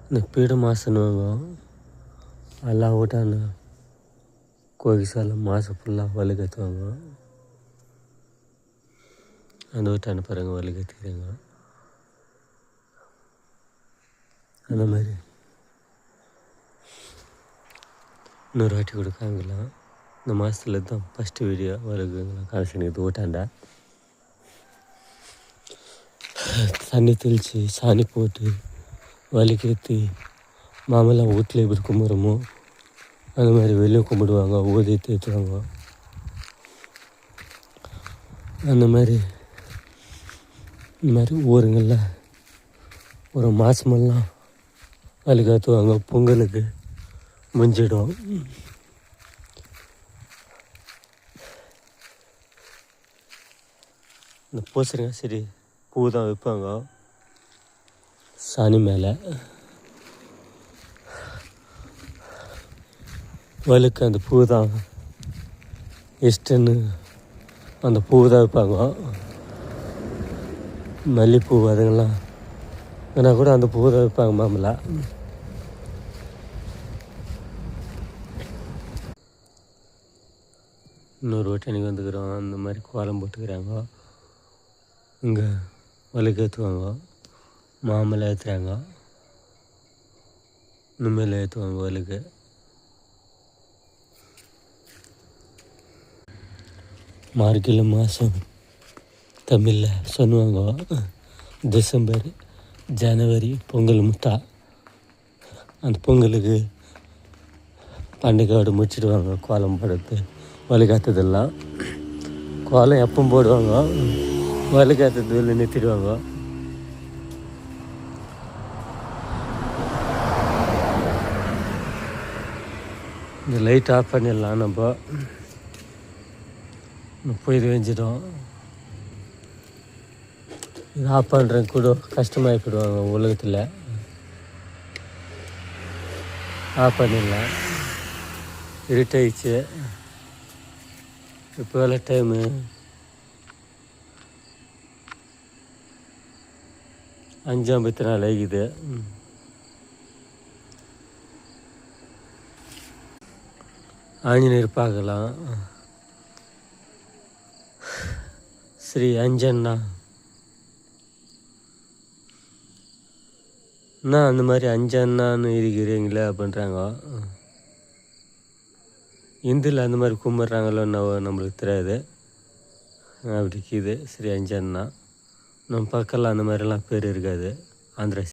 இந்த பீட மாதன்னுவாங்க எல்லாம் ஓட்டான கோகிசால மாதம் ஃபுல்லாக வலு கற்றுவாங்க. அந்த ஓட்டான பாருங்க வலு கற்றுக்கிறாங்க. அந்த மாதிரி இன்னொரு வாட்டி கொடுக்காங்களாம். இந்த மாதத்துல தான் ஃபஸ்ட்டு வீடியோ வலுக்குங்களாம் காமிச்சினுக்குது ஓட்டாண்டா. தண்ணி தெளித்து சாணி போட்டு வலிக்கேற்றி மாமெல்லாம் வீட்டில் எப்படி கும்பிட்றோமோ அந்த மாதிரி வெளியே கும்பிடுவாங்க, ஊதி தேற்றுவாங்க. அந்த மாதிரி இந்த மாதிரி ஊருங்களில் ஒரு மாதமெல்லாம் வலி காத்துவாங்க. பொங்கலுக்கு முடிஞ்சிடும். இந்த பூசணிக்காய் செடி பூ தான் வைப்பாங்க சாணி மேலே. வலுக்கு அந்த பூ தான் இஷ்டன்னு அந்த பூ தான் வைப்பாங்க. மல்லிகைப்பூ அதுங்கெல்லாம் ஏன்னா கூட அந்த பூ தான் வைப்பாங்க மாமலா. இன்னொரு வாட்டி எனக்கு வந்துக்கிறோம். அந்த மாதிரி கோலம் போட்டுக்கிறாங்க. இங்கே வலுக்கு ஏற்றுவாங்க, மாமலை ஏற்றுறாங்க, இனிமேல் ஏற்றுவாங்க வலுக்கு. மார்கழி மாதம் தமிழில் சொல்லுவாங்க டிசம்பர் ஜனவரி பொங்கல் முத்தா. அந்த பொங்கலுக்கு பண்டிகையோடு முடிச்சிடுவாங்க. கோலம் போடுறது வலுக்காத்ததெல்லாம் கோலம் எப்பவும் போடுவாங்க, வலுக்காத்தது வெளில நிறுத்திடுவாங்க. இந்த லைட் ஆஃப் பண்ணிடலாம். நம்ம போய் வெஞ்சிடும். இது ஆஃப் பண்ணுறேன் கூட கஷ்டமாகி போயிடுவாங்க உலகத்தில். ஆஃப் பண்ணிடலாம். இருட்டாயிடுச்சு. இப்போ வேலை டைமு 5:54 ஆகிக்குது. ஆஞ்சநேயர் பார்க்கலாம். ஸ்ரீ அஞ்சன்னா அந்த மாதிரி அஞ்சன்னான்னு இருக்கிறீங்களே அப்படின்றாங்க. இந்துல அந்த மாதிரி கும்பிட்றாங்களோ நம்மளுக்கு தெரியாது. அப்படி இருக்குது ஸ்ரீ அஞ்சன்னா. நம்ம பக்கம்லாம் அந்த மாதிரிலாம் பேர் இருக்காது. ஆந்திரா